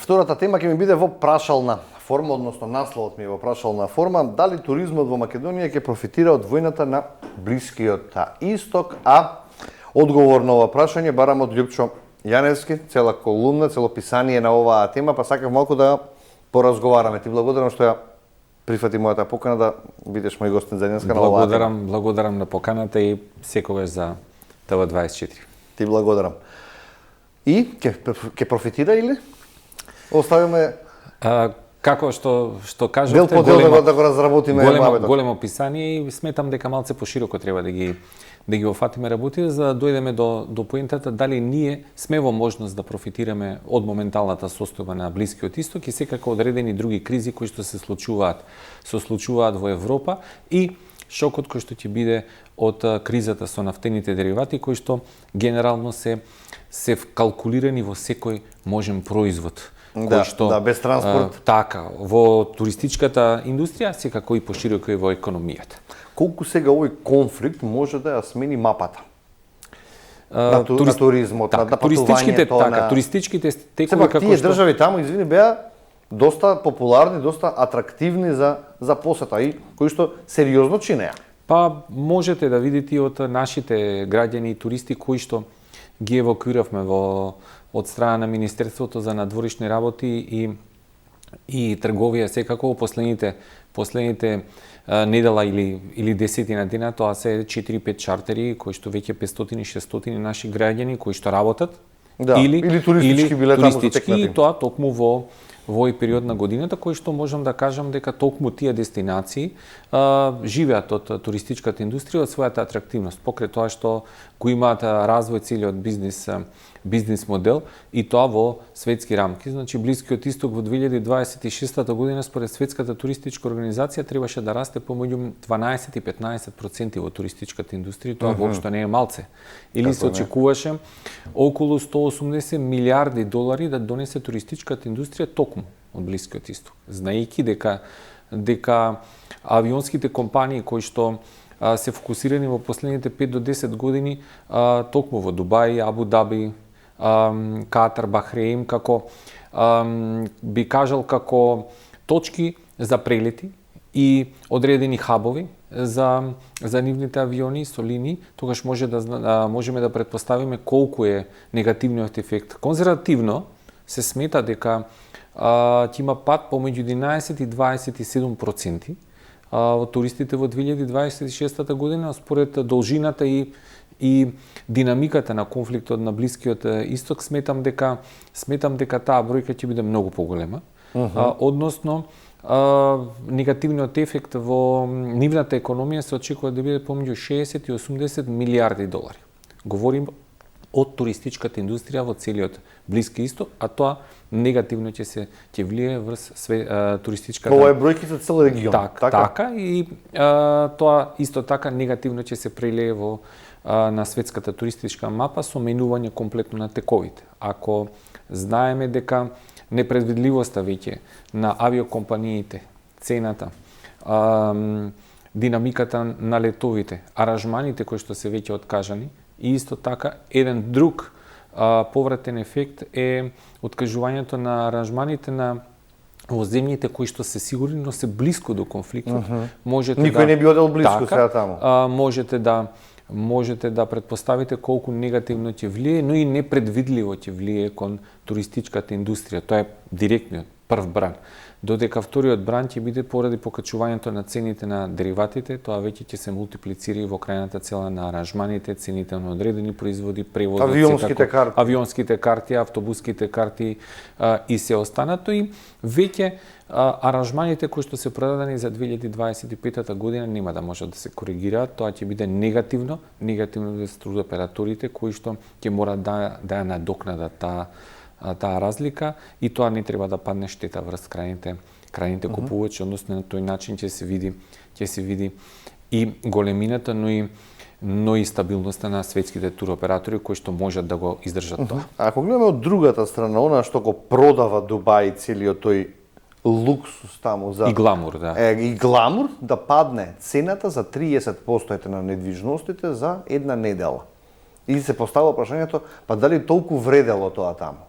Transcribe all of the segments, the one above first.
Втората тема ќе ми биде во прашална форма, односно насловот ми е во прашална форма, дали туризмот во Македонија ќе профитира од војната на Блискиот Исток, а одговор на ова прашање барам од Љупчо Јаневски, цела колумна, цело писание на оваа тема, па сакав малку да поразговараме. Ти благодарам што ја прифати мојата покана да бидеш мој гостин за денеска на оваа тема. Благодарам на поканата и секогаш за ТВ24. Ти благодарам. И ќе профитира или оставиме како што кажавте, дел по дел да го разработиме големо писание и сметам дека малце пошироко треба да ги офатиме работите за да дојдеме до поентата дали ние сме во можност да профитираме од моменталната состојба на Блискиот Исток и секако одредени други кризи кои што се случуваат во Европа и шокот кој што ќе биде од кризата со нафтените деривати кои што генерално се калкулирани во секој можен производ. Без транспорт. Така, во туристичката индустрија, секако и пошироко и во економијата. Колку сега овој конфликт може да ја смени мапата? На туризмот, на патувањето, туристичките текови како што... Тие држави таму, извини, беа доста популарни, доста атрактивни за посета и кои што сериозно чинеа. Па можете да видите од нашите граѓани и туристи кои што ги евакуиравме од страна на Министерството за надворишни работи и трговија секако во последните недела или десетина дена, тоа се 4-5 чартери кои што веќе 500-600 наши граѓани кои што работат или туристички биле таму затекнати. И тоа токму во овој период на годината кој што можам да кажам дека токму тие дестинации живеат од туристичката индустрија, од својата атрактивност, покрај тоа што го имаат развој целиот бизнис модел и тоа во светски рамки. Значи Блискиот Исток во 2026 година според Светската туристичка организација требаше да расте помеѓу 12 и 15% во туристичката индустрија, тоа воопшто не е малце. Или се очекуваше околу 180 милиарди долари да донесе туристичката индустрија токму од Блискиот Исток. Знаејќи дека авионските компании кои што се фокусирани во последните 5 до 10 години токму во Дубај, Абу Даби, Катар, Бахреин, како би кажал како точки за прелети и одредени хабови за нивните авиони со линии, тогаш можеме да претпоставиме колку е негативниот ефект. Конзервативно се смета дека ќе има пад помеѓу 11 и 27% од туристите во 2026 година според должината и динамиката на конфликтот на Блискиот Исток. Сметам дека таа бројка ќе биде многу поголема. Односно негативниот ефект во нивната економија се очекува да биде помеѓу 60 и 80 милиарди долари. Говорим од туристичката индустрија во целиот Блиски Исток, а тоа негативно ќе влие врз туристичката. Ова е бројки за цел регион. Така и тоа исто така негативно ќе се прелее на светската туристичка мапа со менување комплетно на тековите. Ако знаеме дека непредвидливоста веќе на авиокомпаниите, цената, динамиката на летовите, аранжманите кои што се веќе откажани, и исто така еден друг повратен ефект е откажувањето на аранжманите на во земјите кои што се сигурни, но се блиску до конфликтот. Никој не би одел блиску сега таму. Можете да претпоставите колку негативно ќе влие, но и непредвидливо ќе влие кон туристичката индустрија. Тоа е директниот прв бран. Додека вториот бран ќе биде поради покачувањето на цените на дериватите, тоа веќе ќе се мултиплицира и во крајната цела на аранжманите, цените на одредени производи, превози, авионските карти, автобуските карти и се останато и веќе аранжманите кои што се продадени за 2025 година нема да може да се коригираат, тоа ќе биде негативно за туроператорите кои што ќе мора да ја надокнадат таа разлика и тоа не треба да падне штета врз крајните купувачи, односно на тој начин ќе се види и големината, но и стабилноста на светските туроператори кои што можат да го издржат тоа. Ако гледаме од другата страна, она што го продава Дубај, целиот тој луксус таму за и гламур, и гламур да падне цената за 30% на недвижностите за една недела. И се поставува прашањето, па дали толку вредело тоа таму?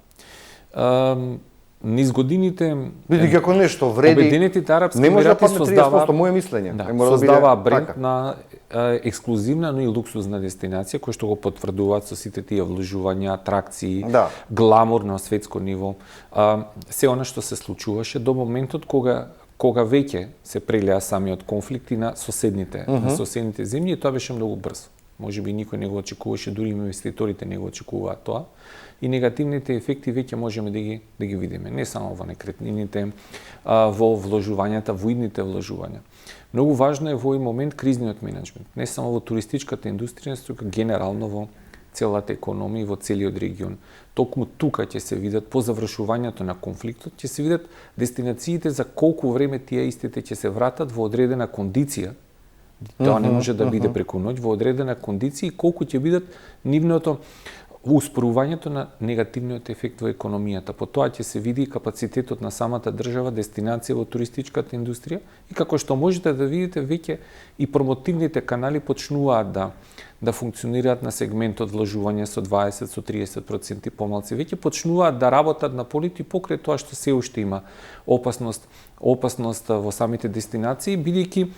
низ годините Бидејќи ако нешто вреди, Обединетите арапски не може да емирати падне 30% создава моје мислење. Да, Не мора да биде создава бренд така. на ексклузивна, но и луксузна дестинација кој што го потврдуваат со сите тие вложувања, атракции, Да. гламур на светско ниво. Се она што се случуваше до моментот кога веќе се прелеа самиот конфликт и на соседните земји, и тоа беше многу брзо. Можеби никој не го очекуваше, дури инвеститорите не го очекуваат тоа. И негативните ефекти веќе можеме да ги видиме, не само во некретнините, во вложувањата, во идните вложувања. Многу важно е во овој момент кризниот менеджмент, не само во туристичката индустрија, тука генерално во целата економија и во целиот регион. Токму тука ќе се видат по завршувањето на конфликтот, ќе се видат дестинациите за колку време тие истите ќе се вратат во одредена кондиција. Тоа не може да биде преку ноќ, во одредена кондиција и колку ќе бидат нивното успорувањето на негативниот ефект во економијата. По тоа ќе се види капацитетот на самата држава, дестинација во туристичката индустрија и како што можете да видите веќе и промотивните канали почнуваат да функционираат на сегментот вложување со 20 со 30% помалци. Веќе почнуваат да работат на полити покрај тоа што се уште има опасност во самите дестинации, бидејќи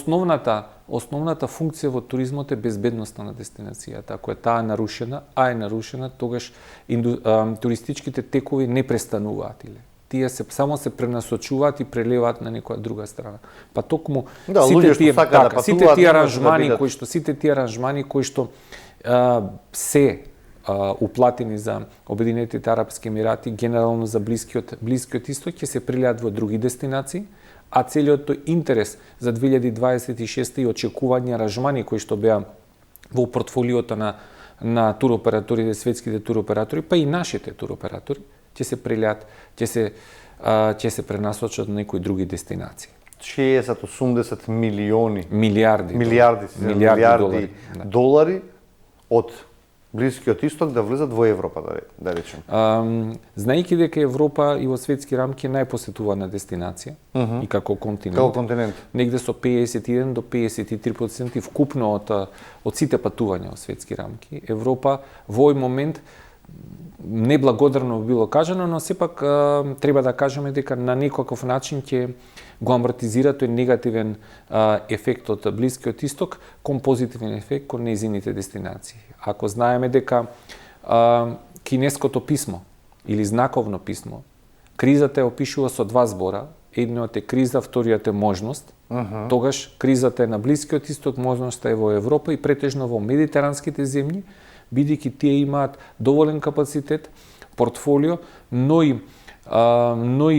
основната функција во туризмот е безбедноста на дестинацијата. Ако е таа нарушена, тогаш туристичките текови не престануваат или тие само се пренасочуваат и прелеваат на некоја друга страна. Па токму сите тие аранжмани кои што се уплатени за Обединетите арапски емирати, генерално за Блискиот исток, ќе се прелеат во други дестинации, а целиот тој интерес за 2026 и очекување аранжмани кои што беа во портфолиото на туроператорите, светските туроператори, па и нашите туроператори, ќе се прелеат, ќе се пренасочат на некои други дестинации. 60-80 милиарди долари од Блискиот исток да влезат во Европа, да речем. Знаејќи дека Европа и во светски рамки е најпосетувана дестинација и како континент. Негде со 51 до 53% вкупно од сите патувања во светски рамки. Европа во овој момент неблагодарно било кажано, но сепак треба да кажеме дека на некаков начин ќе го амортизира тој негативен ефект од Блискиот исток кон позитивен ефект кон нејзините дестинации. Ако знаеме дека кинеското писмо или знаковно писмо, кризата ја опишува со два збора, едниот е криза, вториот е можност, тогаш кризата е на Блискиот исток, можноста е во Европа и претежно во медитеранските земји, бидејќи тие имаат доволен капацитет, портфолио, но и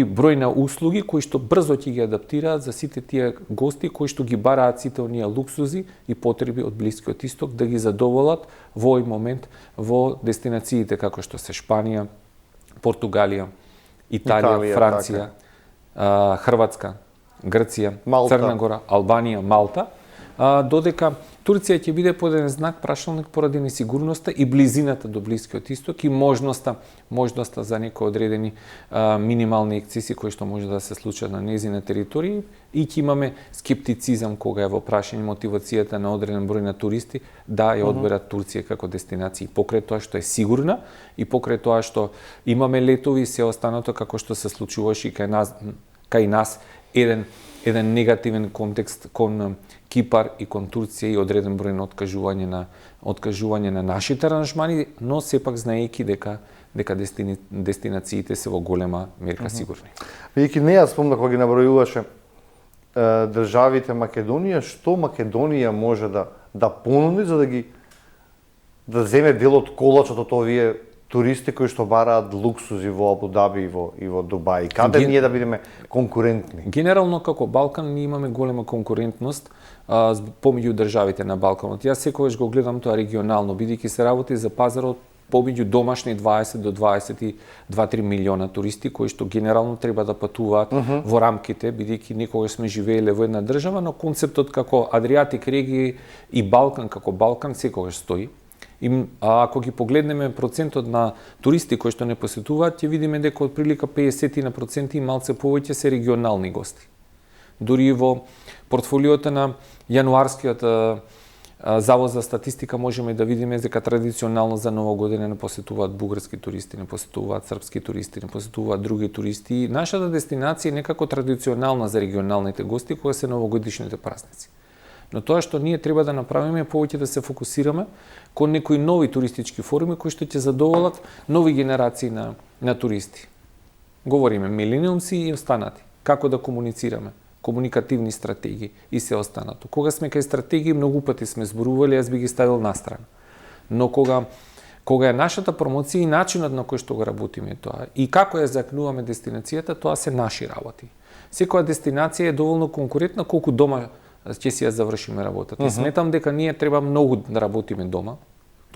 број на услуги кои што брзо ќе ги адаптираат за сите тие гости кои што ги бараат сите оние луксузи и потреби од Блискиот исток да ги задоволат во овој момент во дестинациите како што се Шпанија, Португалија, Италија, Франција, Хрватска, Грција, Црна Гора, Албанија, Малта, додека Турција ќе биде под еден знак прашалник поради несигурноста и близината до Блискиот исток и можноста за некои одредени минимални ексцеси кои што може да се случат на нејзина територија и ќе имаме скептицизам кога е во прашање мотивацијата на одреден број на туристи да ја одберат Турција како дестинација. Покрај тоа што е сигурна и покрај тоа што имаме летови и се останато како што се случуваше и кај нас еден негативен контекст кон Кипар и кон Турција и одреден број на откажување на нашите аранжмани, но сепак знаејќи дека дестинациите се во голема мерка сигурни. Бидејќи не ја спомнав кога ги набројуваше државите Македонија, што Македонија може да понуди за да земе дел од колачот од овие туристи кои што бараат луксузи во Абу Даби и во Дубај. Каде ние да бидеме конкурентни? Генерално како Балкан ние имаме голема конкурентност помеѓу државите на Балканот. Јас секогаш го гледам тоа регионално, бидејќи се работи за пазарот помеѓу домашни 20 до 22-3 милиона туристи кои што генерално треба да патуваат во рамките, бидејќи некогаш сме живееле во една држава, но концептот како Адриатик регија и Балкан како Балкан секогаш стои. Ако ги погледнеме процентот на туристи кои што не посетуваат, ќе видиме дека од прилика 50% и малце повеќе се регионални гости. Дури во портфолиото на јануарскиот Завод за статистика можеме да видиме дека традиционално за Нова година не посетуваат бугарски туристи, не посетуваат српски туристи, не посетуваат други туристи. Нашата дестинација е некако традиционална за регионалните гости кога се новогодишните празници. Но тоа што ние треба да направиме е повеќе да се фокусираме кон некои нови туристички форми кои што ќе задоволат нови генерации на туристи. Говориме милениумси и останати. Како да комуницираме? Комуникативни стратегии и се останато. Кога сме кај стратегии, многу пати сме зборували, јас би ги ставил настрана. Но кога е нашата промоција и начинот на кој што го работиме тоа и како ја закнуваме дестинацијата, тоа се наши работи. Секоја дестинација е доволно конкурентна колку дома ќе си ја завршиме работата. И сметам дека ние треба многу да работиме дома,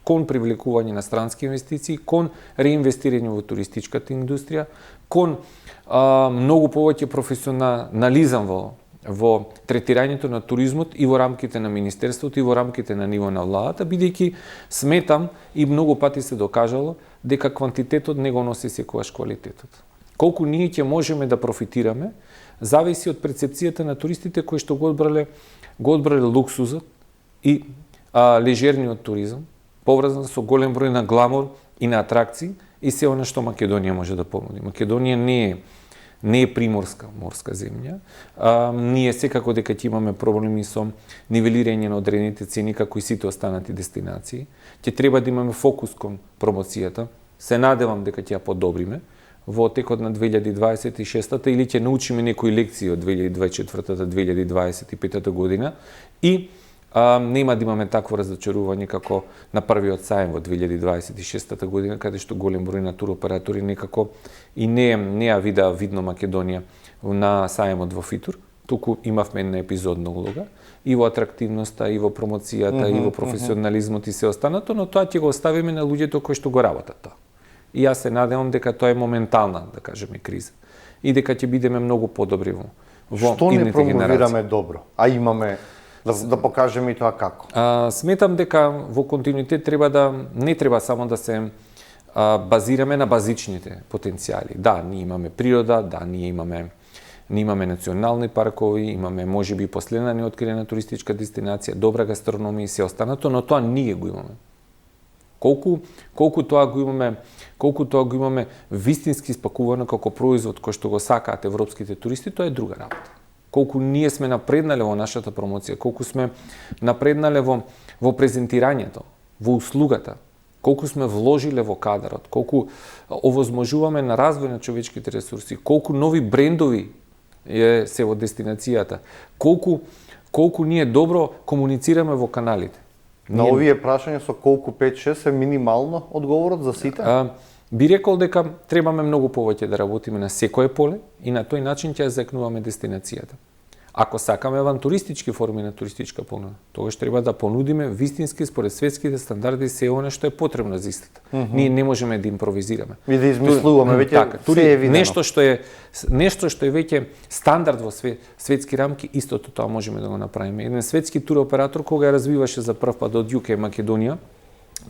кон привлекување на странски инвестиции, кон реинвестирање во туристичката индустрија, кон многу повеќе професионализам во третирањето на туризмот и во рамките на министерството и во рамките на ниво на владата, бидејќи сметам и многу пати се докажало дека квантитетот не го носи секогаш квалитетот. Колку ние ќе можеме да профитираме, зависи од перцепцијата на туристите кои што го одбрале луксузот и лежерниот туризам, поврзан со голем број на гламур и на атракции и се она што Македонија може да понуди. Македонија не е приморска морска земја. Ние секако дека ќе имаме проблеми со нивелирање на одредените цени како и сите останати дестинации. Ќе треба да имаме фокус кон промоцијата. Се надевам дека ќе ја подобриме во текот на 2026-та или ќе научиме некои лекции од 2024-2025 година и нема да имаме такво разочарување како на првиот саем во 2026 година, каде што голем број на туроператори некако и не ја видно Македонија на саемот во Фитур, туку имавме една епизодна улога и во атрактивноста, и во промоцијата, и во професионализмот и се останато, но тоа ќе го оставиме на луѓето кои што го работат тоа. И јас се надевам дека тоа е моментална, да кажеме, криза и дека ќе бидеме многу подобри во Што не идните промовираме генерации. добро, а имаме да покажеме и тоа како? Сметам дека во континуитет не треба само да се базираме на базичните потенцијали. Да, ние имаме природа, да, ние имаме национални паркови, имаме можеби последна неоткриена туристичка дестинација, добра гастрономија и се останато, но тоа ние го имаме. Колку тоа го имаме вистински спакувано како производ кој што го сакаат европските туристи, тоа е друга работа. Колку ние сме напреднале во нашата промоција, колку сме напреднале во презентирањето, во услугата, колку сме вложиле во кадарот, колку овозможуваме на развој на човечките ресурси, колку нови брендови се во дестинацијата, колку ние добро комуницираме во каналите. На овие прашања со колку 5-6 е минимално одговорот за сите? Би рекол дека требаме многу повеќе да работиме на секое поле и на тој начин ќе ја закнуваме дестинацијата. Ако сакаме авантуристички форми на туристичка понуда, тогаш треба да понудиме вистински според светските стандарди се она што е потребно за истата. Ние не можеме да импровизираме. И да измислуваме веќе се е видено. Нешто што е веќе стандард во светски рамки, истото тоа можеме да го направиме. Еден светски туроператор кога ја развиваше за прв пат од UK Македонија,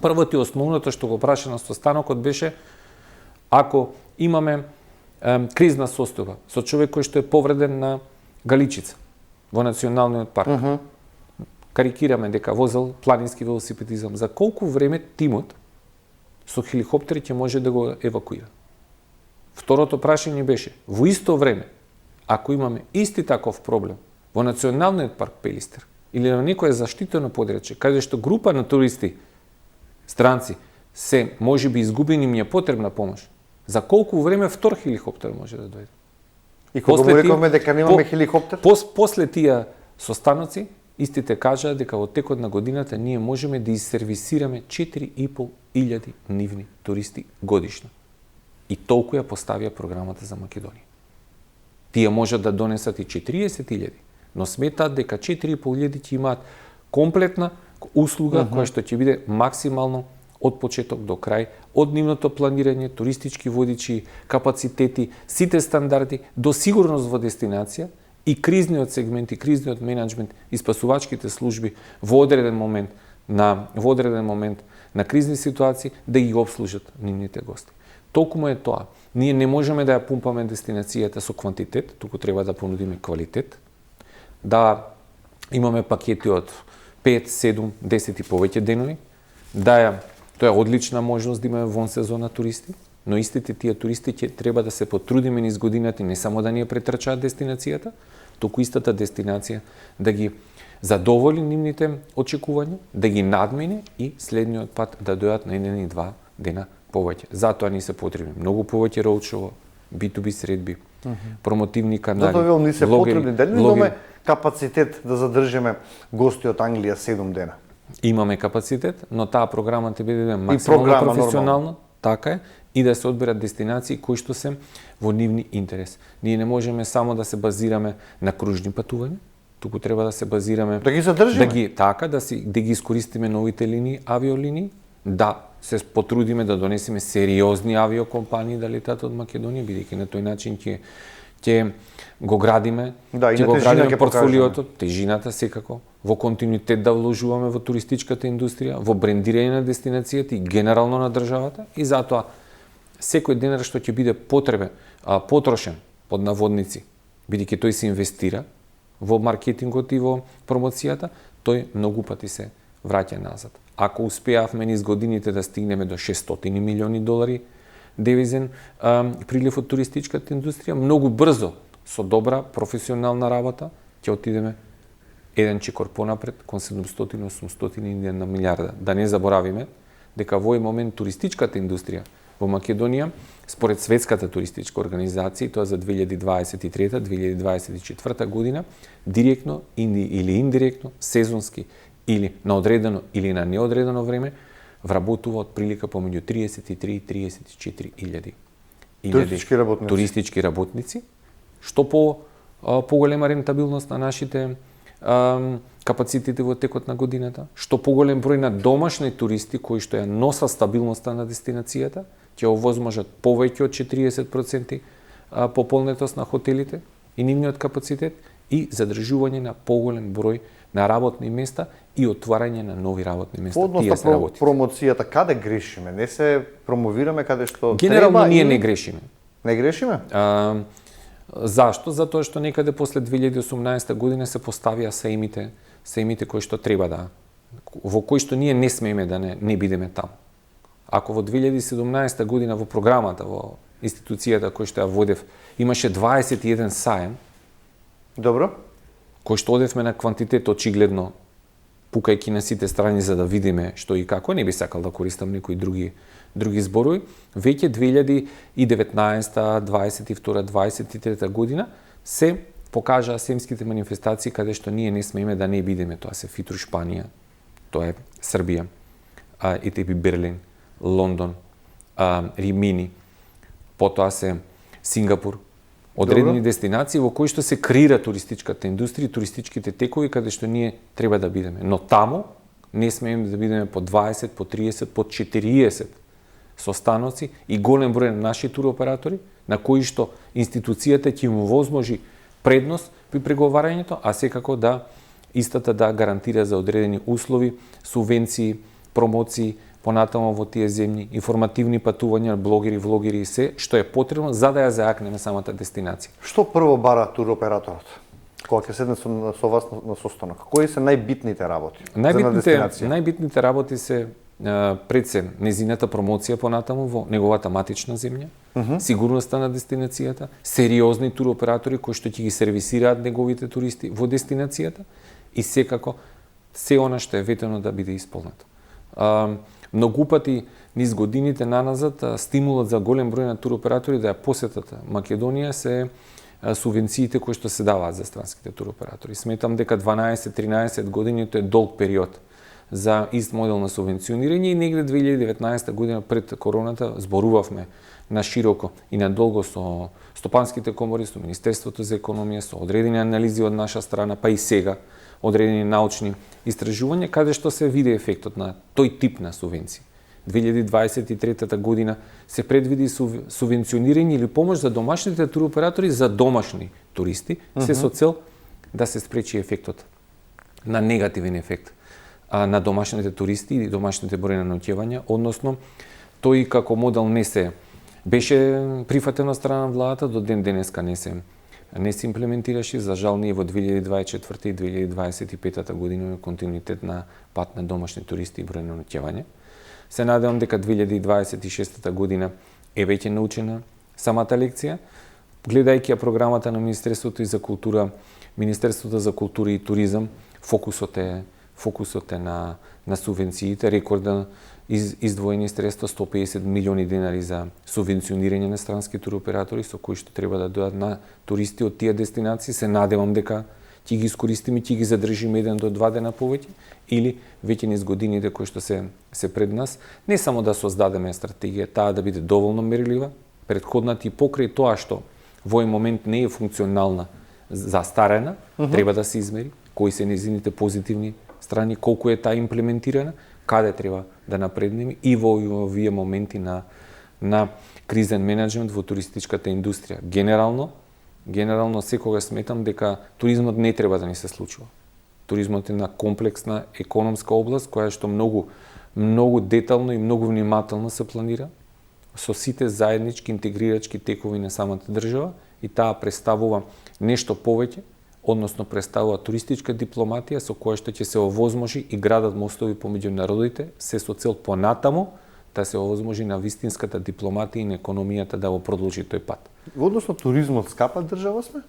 првото и основното што го праша на состанокот беше ако имаме кризна состојба со човек кој што е повреден на галичица во националниот парк. Карикираме дека возел планински велосипедизам. За колку време тимот со хеликоптер ќе може да го евакуира? Второто прашање беше, во исто време, ако имаме исти таков проблем во националниот парк Пелистер или на некое заштитено подречје, каде што група на туристи, странци, се можеби изгубени, им е потребна помош, за колку време втор хеликоптер може да дојде? И кога му рековме дека немаме хеликоптер? После тие состаноци, истите кажаа дека во текот на годината ние можеме да изсервисираме 4.500 нивни туристи годишно. И толку ја поставија програмата за Македонија. Тие можат да донесат и 40.000, но сметаат дека 4.500 ќе имаат комплетна услуга која што ќе биде максимално од почеток до крај, од нивното планирање, туристички водичи, капацитети, сите стандарди, до сигурност во дестинација и кризниот сегмент и кризниот менеджмент и спасувачките служби во одреден момент на кризни ситуации да ги обслужат нивните гости. Толкому е тоа. Ние не можеме да ја пумпаме дестинацијата со квантитет, туку треба да понудиме квалитет, да имаме пакети од 5, 7, 10 и повеќе денови, тоа е одлична можност да имаме вон сезона туристи, но истите тие туристи ќе треба да се потрудиме низ годината не само да ни ја претрчаат дестинацијата, туку истата дестинација да ги задоволи нивните очекувања, да ги надмине и следниот пат да дојдат на 1 и 2 дена повеќе. Затоа ни се потребни многу повеќе роудшоу, B2B средби, промотивни канали. Затоа ни се потребни, дали имаме капацитет да задржиме гости од Англија 7 дена? Имаме капацитет, но таа програма ќе биде максимално професионална, така е, и да се одберат дестинации кои што се во нивни интерес. Ние не можеме само да се базираме на кружни патувања, туку треба да се базираме да ги задржиме, да ги искористиме новите линии, авиолинии, да се потрудиме да донесеме сериозни авиокомпании да летат од Македонија, бидејќи на тој начин ќе го градиме, ќе го градиме портфолиото, тежината секако, во континуитет да вложуваме во туристичката индустрија, во брендирање на дестинацијата и генерално на државата, и затоа секој денар што ќе биде потрошен под наводници, бидејќи тој се инвестира во маркетингот и во промоцијата, тој многу пати се враќа назад. Ако успеавме низ годините да стигнеме до 600 милиони долари девизен прилив од туристичката индустрија, многу брзо, со добра професионална работа, ќе отидеме еден чекор понапред, кон 700-800 на милиарда. Да не заборавиме дека во овој момент туристичката индустрија во Македонија, според Светската туристичка организација, тоа за 2023-2024 година, директно или индиректно, сезонски или на одредено или на неодредено време, вработува од прилика помеѓу 33 и 34 илјади туристички работници, што поголема рентабилност на нашите капацитети во текот на годината, што поголем број на домашни туристи кои што ја носа стабилноста на дестинацијата, ќе овозможат повеќе од 40% пополнетост на хотелите и нивниот капацитет и задржување на поголем број на работни места и отварање на нови работни места. Односно промоцијата, каде грешиме? Не се промовираме каде што генерално треба? Ние не грешиме. Не грешиме? Зашто? Затоа што некаде после 2018 година се поставија саимите кои што треба во кои што ние не смееме да не бидеме таму. Ако во 2017 година во програмата, во институцијата кој што ја водев, имаше 21 саем, добро, кој што одевме на квантитет очигледно, пукајќи на сите страни за да видиме што и како, не би сакал да користам некои други зборови, веќе 2019, 22, 23 година се покажаа семските манифестации каде што ние не смееме да не бидеме. Тоа се Фитруш Шпанија, тоа е Србија, ЕТБ Берлин, Лондон, Римини, потоа се Сингапур, одредени дестинации во кои што се креира туристичката индустрија, туристичките текови каде што ние треба да бидеме. Но таму не смееме да бидеме по 20, по 30, по 40 состаноци и голем број на наши туроператори на кои што институцијата ќе им возможи предност при преговарањето, а секако истата да гарантира за одредени услови, субвенции, промоции, понатамо во тие земји, информативни патувања, блогери, влогери и се, што е потребно за да ја зајакнеме самата дестинација. Што прво бара туроператорот? Кога ќе седне со вас на состанок? Кои се најбитните работи за дестинација? Најбитните работи се пред се незината промоција понатаму во неговата матична земја, сигурноста на дестинацијата, сериозни туроператори кои што ќе ги сервисираат неговите туристи во дестинацијата и секако се она што е ветено да биде исполнето. Многу пати низ годините наназад стимулот за голем број на туроператори да ја посетат Македонија се субвенциите кои што се даваат за странските туроператори. Сметам дека 12-13 години тоа е долг период за ист модел на субвенционирање и негде 2019 година пред короната зборувавме на широко и на долго со стопанските комори, со Министерството за економија, со одредени анализи од наша страна, па и сега одредени научни истражувања, каде што се види ефектот на тој тип на субвенции. 2023 година се предвиди субвенционирање или помош за домашните туроператори за домашни туристи, се со цел да се спречи ефектот на негативен ефект на домашните туристи и домашните број на ноќевања, односно тој како модел не се беше прифатен од страна на владата, до ден денеска не се не се имплементираше. За жал ние во 2024 и 2025 година имаме континуитет на пат на домашни туристи и број на ноќевање. Се надевам дека 2026 година е веќе научена самата лекција. Гледајќи ја програмата на Министерството и за култура, Министерството за култура и туризам, фокусот е на субвенциите, рекордно издвоени средства 150 милиони денари за субвенционирање на странски туроператори со кои што треба да дојдат на туристи од тие дестинации. Се надевам дека ќе ги искористиме, ќе ги задржиме 1 до 2 дена повеќе или веќе низ годините кои што се пред нас, не само да создадеме стратегија, таа да биде доволно мерлива, претходната и покрај тоа што во овој момент не е функционална, застарена, треба да се измери кои се незините позитивни страни, колку е таа имплементирана, каде треба да напреднеме и во овие моменти на кризен менеджмент во туристичката индустрија. Генерално секогаш сметам дека туризмот не треба да ни се случува. Туризмот е на комплексна економска област која што многу детално и многу внимателно се планира со сите заеднички интегрирачки текови на самата држава и таа представува нешто повеќе, односно представува туристичка дипломатија со која што ќе се овозможи и градат мостови помеѓу народите, се со цел понатаму да се овозможи на вистинската дипломатија и на економијата да го продолжи тој пат. Односно туризмот скапа држава сме?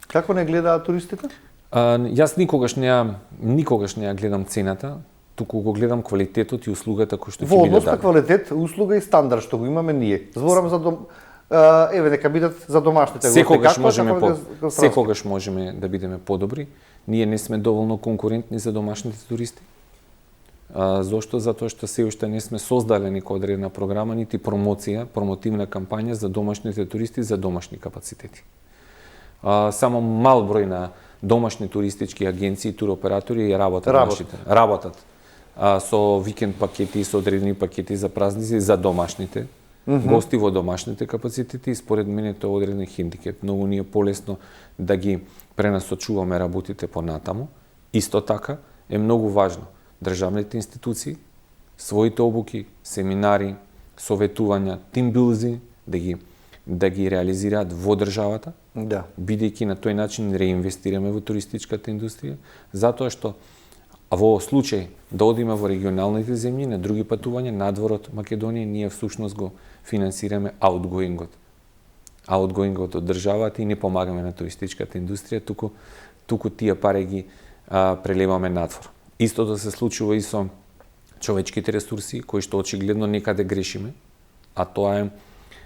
Како не гледаат туристите? Јас никогаш не ја гледам цената, туку го гледам квалитетот и услугата кој што ќе биде дадена. Во однос на квалитет, услуга и стандард што го имаме ние. Зборам за еве нека бидат за домашните гости. Секогаш можеме да бидеме подобри. Ние не сме доволно конкурентни за домашните туристи. Зошто? Затоа што се уште не сме создале нека одредена програма, нити промотивна кампања за домашните туристи за домашни капацитети. Само мал број на домашни туристички агенции и туроператори работат со викенд пакети, со одредени пакети за празници за домашните гости во домашните капацитети и според мене тоа е одреден хендикеп. Многу ни е полесно да ги пренасочуваме работите понатаму. Исто така е многу важно државните институции, своите обуки, семинари, советувања, тимбилдинг да ги реализираат во државата, бидејќи на тој начин реинвестираме во туристичката индустрија, затоа што во случај да одиме во регионалните земји, на други патувања надвор од Македонија, ние всушност го финансираме аутгоингот од државата и не помагаме на туристичката индустрија, туку тие пари ги прелеваме надвор. Истото се случува и со човечките ресурси, кои што очигледно некаде грешиме, а тоа е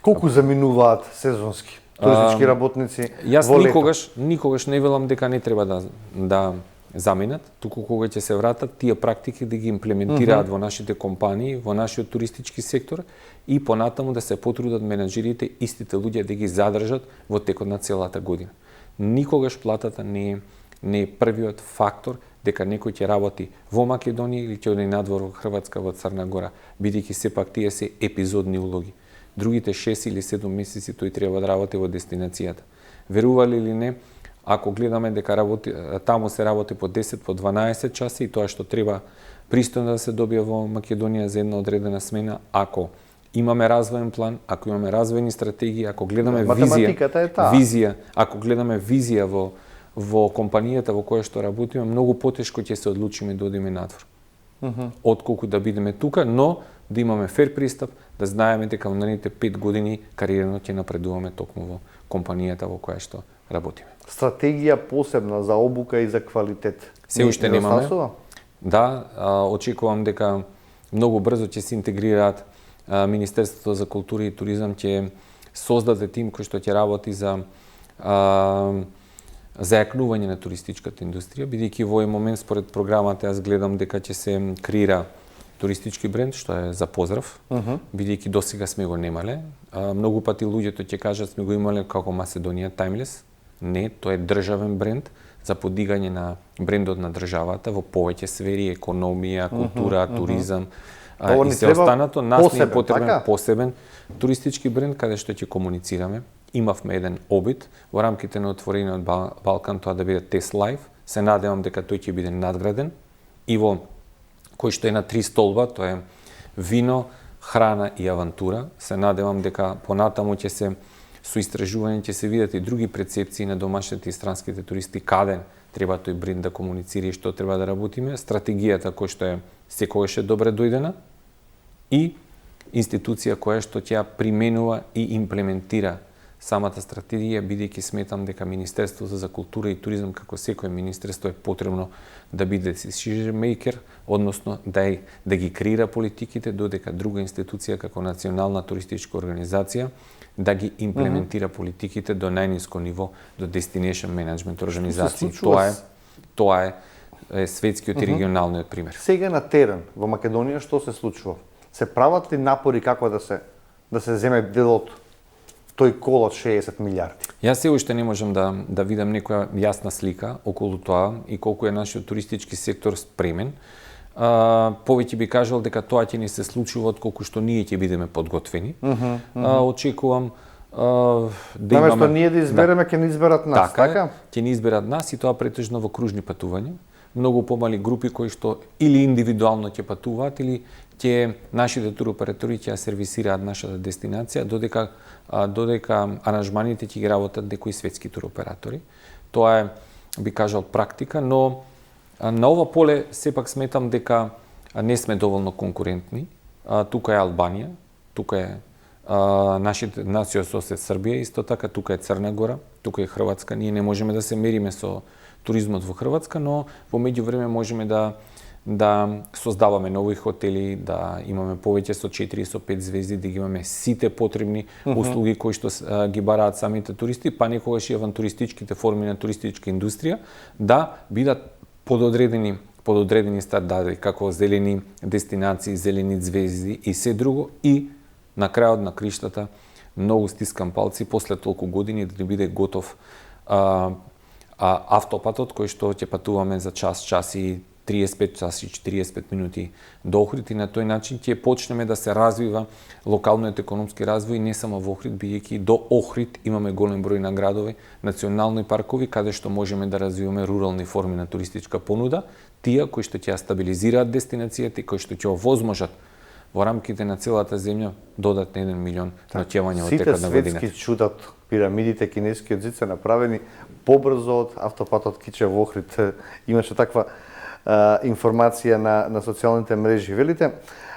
колку заминуваат сезонски туристички работници Јас во лето? никогаш не велам дека не треба да заминат, туку кога ќе се вратат тие практики да ги имплементираат во нашите компании, во нашиот туристички сектор и понатаму да се потрудат менаџерите, истите луѓе да ги задржат во текот на целата година. Никогаш платата не е првиот фактор дека некој ќе работи во Македонија или ќе оди надвор во Хрватска, во Црна Гора, бидејќи сепак тие се епизодни улоги. Другите 6 или 7 месеци тој треба да работи во дестинацијата. Верували или не, ако гледаме дека таму се работи по 10, по 12 часи и тоа што треба пристојно да се добие во Македонија за една одредена смена, ако имаме развоен план, ако имаме развојни стратегии, ако гледаме ако гледаме визија во компанијата во која што работиме, многу потешко ќе се одлучиме да одиме надвор. Отколку да бидеме тука, но да имаме фер пристап, да знаеме дека во наредните 5 години кариерно ќе напредуваме токму во компанијата во која што работиме. Стратегија посебна за обука и за квалитет. Се уште немаме. Да, очекувам дека многу брзо ќе се интегрираат Министерството за култура и туризам, ќе создаде тим кој што ќе работи за зајакнување на туристичката индустрија, бидејќи во овој момент според програмата јас гледам дека ќе се креира туристички бренд, што е за поздрав, бидејќи досега сме го немале. Многу пати луѓето ќе кажат сме го имале како Macedonian Timeless. Не, тоа е државен бренд за подигање на брендот на државата во повеќе сфери, економија, култура, туризам и се останато. Нас не е потребен посебен туристички бренд каде што ќе комуницираме. Имавме еден обид во рамките на отворениот Балкан тоа да биде тест лайф. Се надевам дека тој ќе биде надграден и во кој што е на 3 столба, тоа е вино, храна и авантура. Се надевам дека понатаму ќе се со истражување ќе се видат и други перцепции на домашните и странските туристи, каде треба тој бренд да комуницира и што треба да работиме, стратегијата која што е секогаш е добре дојдена и институција која што ќе применува и имплементира самата стратегија, бидејќи сметам дека Министерството за култура и туризам, како секој министерство, е потребно да биде decision maker, односно да ги креира политиките, додека друга институција како Национална туристичка организација да ги имплементира политиките до најниско ниво, до destination management организации. Тоа е светскиот и регионалниот пример. Сега на терен во Македонија што се случува? Се прават ли напори како да се земе дел од тој кол од 60 милиарди? Јас се уште не можам да видам некоја јасна слика околу тоа и колку е нашиот туристички сектор спремен. Повеќе би кажал дека тоа ќе ни се случува отколку што ние ќе бидеме подготвени. Очекувам да имаме... Наместо ние да избереме, ќе ни изберат нас, така? Ќе ни изберат нас и тоа претежно во кружни патувања. Многу помали групи кои што или индивидуално ќе патуваат, или ќе нашите туроператори ќе ја сервисираат нашата дестинација, додека аранжманите ќе ги работат некои светски туроператори. Тоа е, би кажал, практика, но на ова поле сепак сметам дека не сме доволно конкурентни. Тука е Албанија, тука е нашиот сосед Србија, исто така тука е Црна Гора, тука е Хрватска. Ние не можеме да се мериме со туризмот во Хрватска, но во меѓувреме можеме да создаваме нови хотели, да имаме повеќе со 4 и со 5 звезди, да ги имаме сите потребни услуги кои што ги бараат самите туристи, па некогаш и авантуристичките форми на туристичка индустрија да бидат пододредени стандарди, како зелени дестинации, зелени звезди и се друго, и на крајот на криштата многу стискам палци после толку години да биде готов автопатот кој што ќе патуваме за час и 35 часи, 45 минути до Охрид, и на тој начин ќе почнеме да се развива локалниот економски развој не само во Охрид, бидејќи до Охрид имаме голем број на градови, национални паркови, каде што можеме да развиваме рурални форми на туристичка понуда, тие кои што ќе ја стабилизираат дестинацијата и кои што ќе овозможат во рамките на целата земја додатно 1 милион ноќевања во текот на годината. Сите светски чудат, пирамидите, кинескиот зид се направени побрзо од автопатот Киче во Охрид. Имаше таква информација на социјалните мрежи. Велите,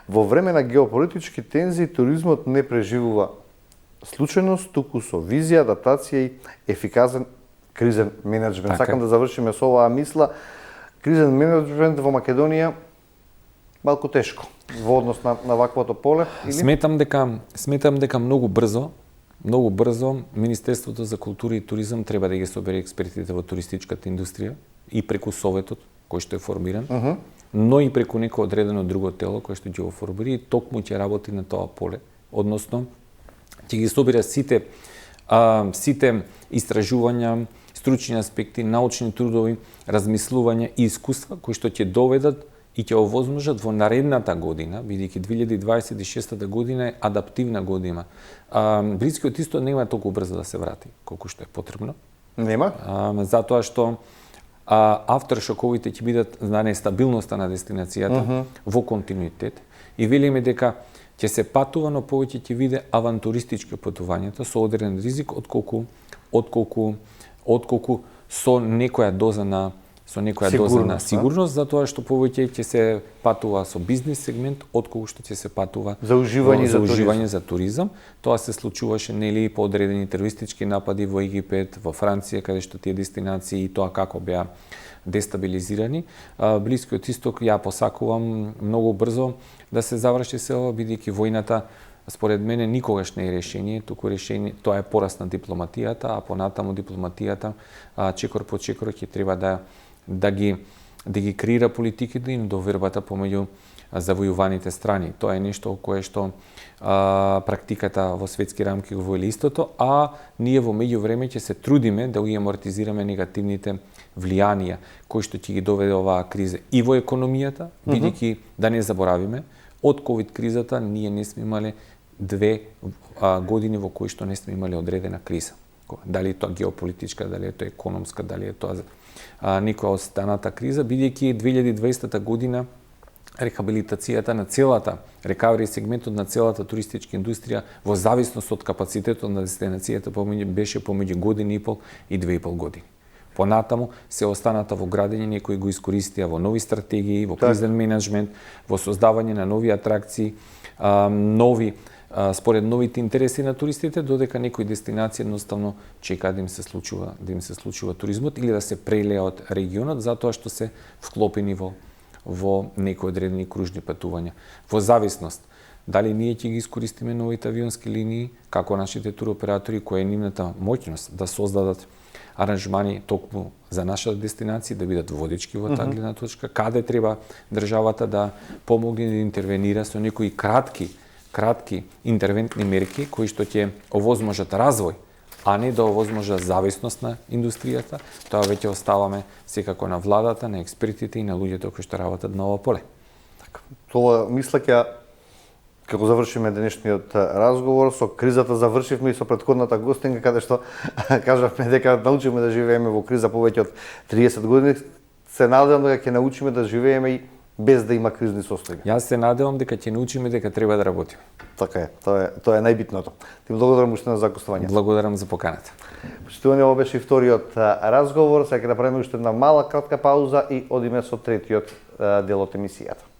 во време на геополитички тензии туризмот не преживува случајност, туку со визија, адаптација и ефикасен кризен менеджмент. Сакам да завршиме со оваа мисла. Кризен менеджмент во Македонија малку тешко во однос на ваквото поле, или? Сметам дека многу брзо Министерството за култура и туризам треба да ги собере експертите во туристичката индустрија и преку советот кој што е формиран, но и преку некој одредено друго тело кој што ќе го формира и токму ќе работи на тоа поле. Односно, ќе ги собира сите истражувања, стручни аспекти, научни трудови, размислувања и искуства кои што ќе доведат и ќе овозможат во наредната година, бидејќи 2026 година е адаптивна година. Блискиот исток нема толку брзо да се врати колку што е потребно. Нема? Затоа што авторшоковите ќе бидат на нестабилноста на дестинацијата во континуитет, и велиме дека ќе се патува, но повеќе ќе биде авантуристички патувањата со одреден ризик отколку со некоја доза на сигурност, затоа што повеќе ќе се патува со бизнис сегмент отколку што ќе се патува за уживање за туризам. Тоа се случуваше нели по одредени терористички напади во Египет, во Франција, каде што тие дестинации и тоа како беа дестабилизирани. Блискиот исток ја посакувам многу брзо да се заврши се ова, бидејќи војната според мене никогаш не е решение, туку решение тоа е пораст на дипломатијата, а понатаму дипломатијата чекор по чекор ќе треба да ги креира политиките и довербата помеѓу завојуваните страни. Тоа е нешто кое што практиката во светски рамки го вели истото, а ние во меѓувреме ќе се трудиме да ги амортизираме негативните влијанија кои што ќе ги доведе оваа криза и во економијата, бидејќи да не заборавиме, од ковид кризата ние не сме имале 2 години во кои што не сме имале одредена криза. Дали тоа геополитичка, дали е тоа економска, дали е тоа некоја останата криза, бидејќи 2020 година рехабилитацијата на целата рекавери сегментот на целата туристичка индустрија во зависност од капацитетот на дестинацијата беше помеѓу година и пол и 2,5 години. Понатаму се останата во градење, некои го искористија во нови стратегии, во кризен менеджмент, во создавање на нови атракции, според новите интереси на туристите, додека некои дестинации едноставно чекаат да им се случува туризмот или да се прелеа од регионот затоа што се вклопени во некои одредени кружни патувања. Во зависност дали ние ќе ги искористиме новите авионски линии, како нашите туроператори, која е нивната моќност да создадат аранжмани токму за нашата дестинација, да бидат водечки во таа гледна точка, каде треба државата да помогне да интервенира со некои кратки интервентни мерки кои што ќе овозможат развој, а не да овозможат зависност на индустријата. Тоа веќе оставаме секако на владата, на експертите и на луѓето кои што работат на ова поле. Тоа мислеќа како завршиме денешниот разговор, со кризата завршивме и со претходната гостинка каде што кажавме дека научиме да живееме во криза повеќе од 30 години. Се надевам дека ќе научиме да живееме и без да има кризни состојби. Јас се надевам дека ќе научиме дека треба да работиме. Така е, тоа е најбитното. Ти благодарам уште за гостувањето. Благодарам за поканата. Почитувани, ова беше и вториот разговор. Сега ќе направиме уште една мала кратка пауза и одиме со третиот дел од емисијата.